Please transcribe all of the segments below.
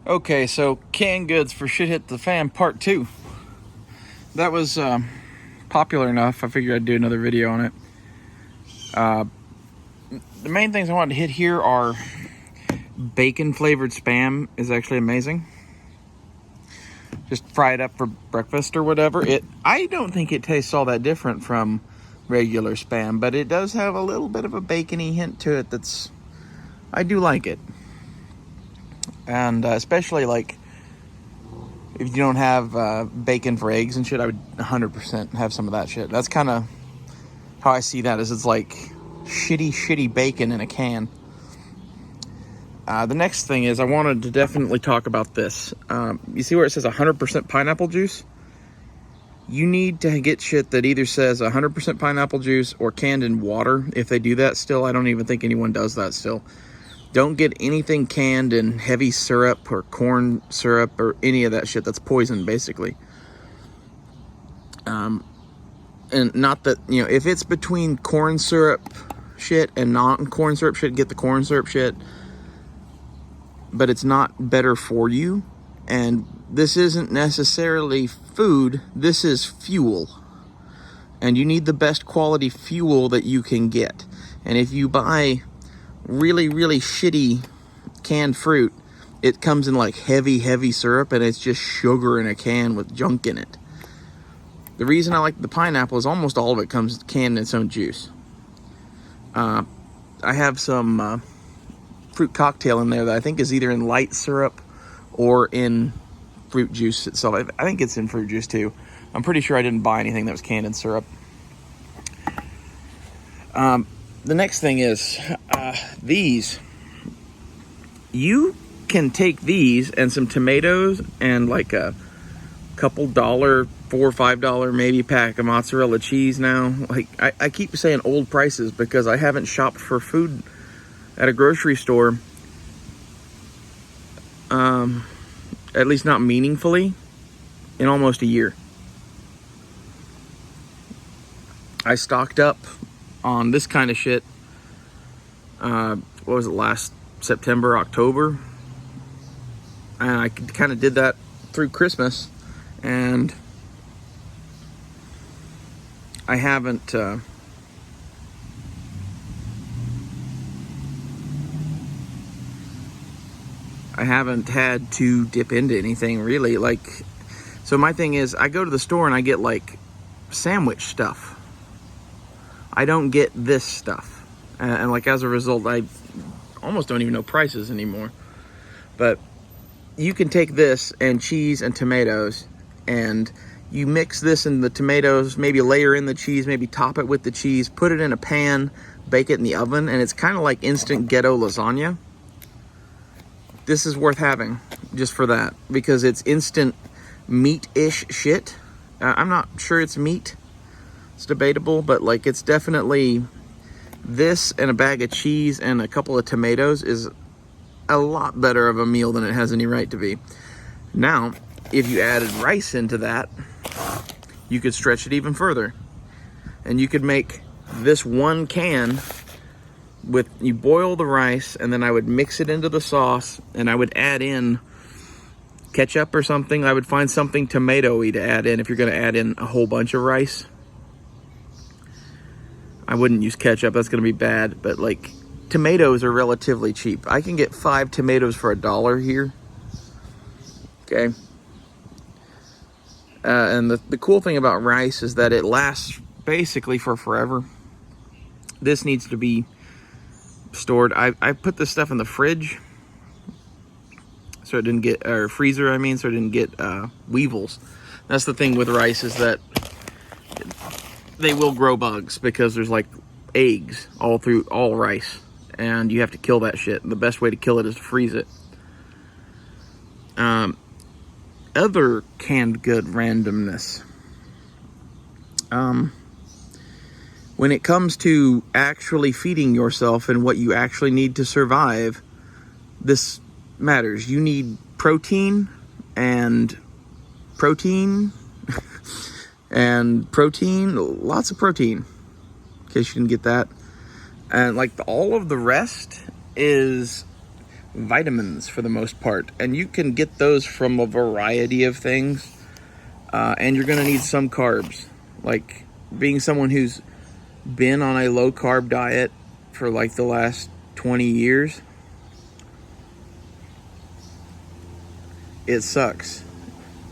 Okay, so canned goods for Shit Hit the Fan Part 2. That was popular enough. I figured I'd do another video on it. The main things I wanted to hit here are bacon flavored Spam is actually amazing. Just fry it up for breakfast or whatever. I don't think it tastes all that different from regular Spam, but it does have a little bit of a bacony hint to it I do like it. And especially like if you don't have bacon for eggs and shit, I would 100% have some of that shit. That's kind of how I see that, is it's like shitty bacon in a can. The next thing is I wanted to definitely talk about this. You see where it says 100% pineapple juice? You need to get shit that either says 100% pineapple juice or canned in water. If they do that still, I don't even think anyone does that still. Don't get anything canned in heavy syrup or corn syrup or any of that shit. That's poison, basically. And not that, if it's between corn syrup shit and non-corn syrup shit, get the corn syrup shit. But it's not better for you. And this isn't necessarily food. This is fuel. And you need the best quality fuel that you can get. And if you buy really shitty canned fruit, it comes in like heavy syrup, and it's just sugar in a can with junk in it. The reason I like the pineapple is almost all of it comes canned in its own juice. I have some fruit cocktail in there that I think is either in light syrup or in fruit juice itself. I think it's in fruit juice too. I'm pretty sure I didn't buy anything that was canned in syrup. The next thing is these. You can take these and some tomatoes and like a couple $4 or $5 maybe pack of mozzarella cheese now. Like I keep saying old prices because I haven't shopped for food at a grocery store, at least not meaningfully, in almost a year. I stocked up on this kind of shit, what was it, last September, October? And I kind of did that through Christmas, and I haven't had to dip into anything really. Like, so my thing is, I go to the store and I get like sandwich stuff. I don't get this stuff, and like as a result, I almost don't even know prices anymore. But you can take this and cheese and tomatoes, and you mix this in the tomatoes, maybe layer in the cheese, maybe top it with the cheese, put it in a pan, bake it in the oven, and it's kind of like instant ghetto lasagna. This is worth having just for that, because it's instant meat-ish shit. I'm not sure it's meat. It's debatable, but like it's definitely, this and a bag of cheese and a couple of tomatoes is a lot better of a meal than it has any right to be. Now, if you added rice into that, you could stretch it even further. And you could make this one can with, you boil the rice, and then I would mix it into the sauce, and I would add in ketchup or something. I would find something tomatoey to add in if you're going to add in a whole bunch of rice. I wouldn't use ketchup, that's going to be bad, but like tomatoes are relatively cheap. I can get 5 tomatoes for $1 here. Okay. And the cool thing about rice is that it lasts basically for forever. This needs to be stored. I put this stuff in the fridge so it didn't get, or freezer I mean, so it didn't get weevils. That's the thing with rice, is that they will grow bugs because there's like eggs all through all rice, and you have to kill that shit. And the best way to kill it is to freeze it. Other canned good randomness. When it comes to actually feeding yourself and what you actually need to survive, this matters. You need protein and lots of protein, in case you didn't get that. And like all of the rest is vitamins for the most part. And you can get those from a variety of things. And you're going to need some carbs. Like, being someone who's been on a low carb diet for like the last 20 years, it sucks.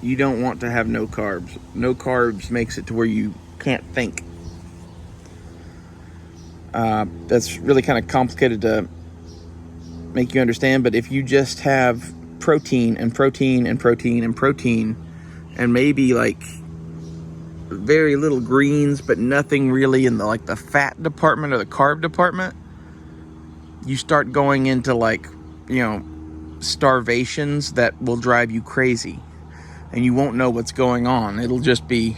You don't want to have no carbs. No carbs makes it to where you can't think. That's really kind of complicated to make you understand, but if you just have protein and protein and protein and protein, and maybe like very little greens, but nothing really in the like the fat department or the carb department, you start going into like, you know, starvations that will drive you crazy, and you won't know what's going on. It'll just be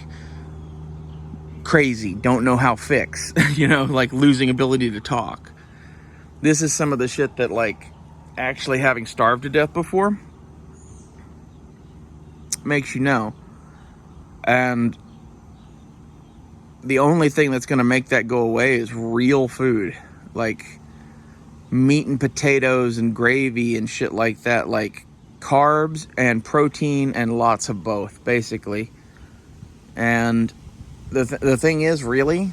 crazy, don't know how fix, you know, like losing ability to talk. This is some of the shit that, like, actually having starved to death before makes you know. And the only thing that's going to make that go away is real food, like meat and potatoes and gravy and shit like that, like carbs and protein and lots of both, basically. And the thing is, really,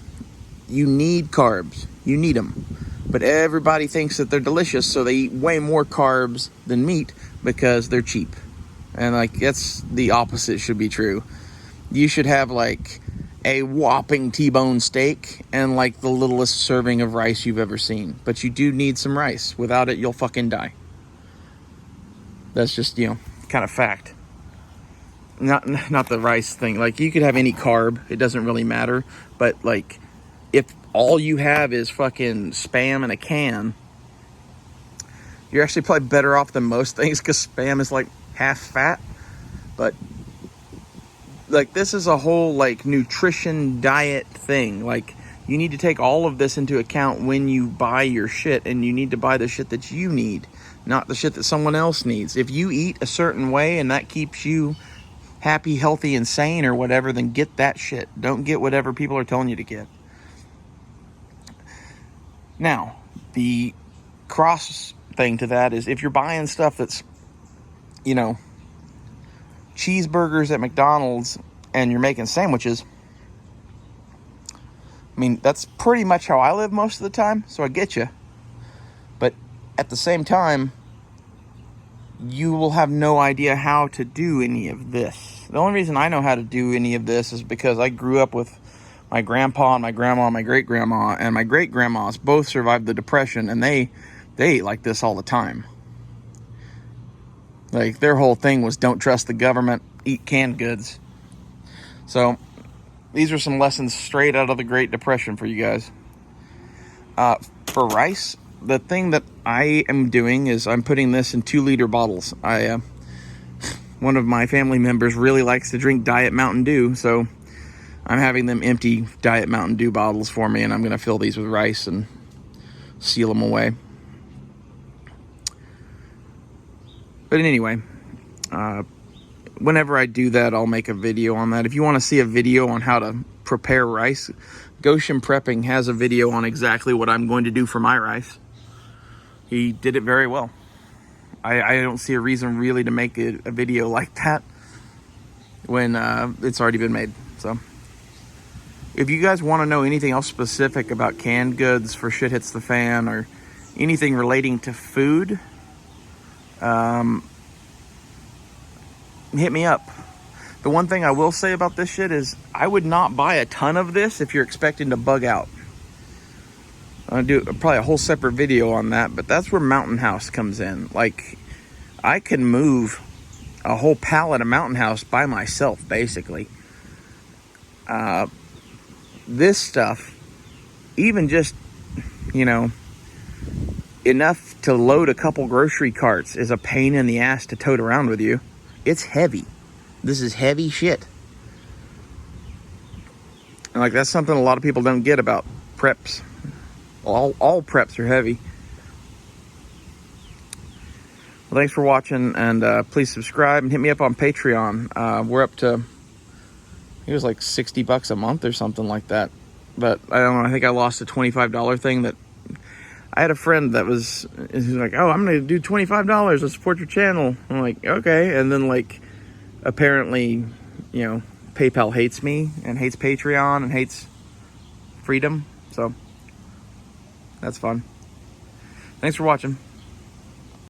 you need carbs. You need them. But everybody thinks that they're delicious, so they eat way more carbs than meat because they're cheap. And, like, that's the opposite should be true. You should have, like, a whopping T-bone steak and, like, the littlest serving of rice you've ever seen. But you do need some rice. Without it, you'll fucking die. That's just, you know, kind of fact. Not the rice thing. Like, you could have any carb. It doesn't really matter. But, like, if all you have is fucking Spam in a can, you're actually probably better off than most things, because Spam is, like, half fat. But, like, this is a whole, like, nutrition diet thing. Like, you need to take all of this into account when you buy your shit. And you need to buy the shit that you need, not the shit that someone else needs. If you eat a certain way and that keeps you happy, healthy, and sane or whatever, then get that shit. Don't get whatever people are telling you to get. Now, the cross thing to that is, if you're buying stuff that's, you know, cheeseburgers at McDonald's and you're making sandwiches, I mean, that's pretty much how I live most of the time, so I get you. But at the same time, you will have no idea how to do any of this. The only reason I know how to do any of this is because I grew up with my grandpa and my grandma and my great-grandma, and my great-grandmas both survived the Depression, and they ate like this all the time. Like, their whole thing was don't trust the government, eat canned goods. So, these are some lessons straight out of the Great Depression for you guys. For rice, the thing that I am doing is I'm putting this in 2-liter bottles. One of my family members really likes to drink Diet Mountain Dew, so I'm having them empty Diet Mountain Dew bottles for me, and I'm going to fill these with rice and seal them away. But anyway, whenever I do that, I'll make a video on that. If you want to see a video on how to prepare rice, Goshen Prepping has a video on exactly what I'm going to do for my rice. He did it very well. I don't see a reason really to make a video like that when it's already been made. So, if you guys want to know anything else specific about canned goods for Shit Hits the Fan, or anything relating to food, hit me up. The one thing I will say about this shit is I would not buy a ton of this if you're expecting to bug out. I'll do probably a whole separate video on that, but that's where Mountain House comes in. Like, I can move a whole pallet of Mountain House by myself, basically. This stuff, even just, you know, enough to load a couple grocery carts, is a pain in the ass to tote around with you. It's heavy. This is heavy shit. And, like, that's something a lot of people don't get about preps. All preps are heavy. Well, thanks for watching, and please subscribe and hit me up on Patreon. We're up to, it was like $60 a month or something like that. But I don't know, I think I lost a $25 thing that I had a friend that was like, oh, I'm going to do $25 to support your channel. I'm like, okay. And then like, apparently, you know, PayPal hates me and hates Patreon and hates freedom. So that's fun. Thanks for watching.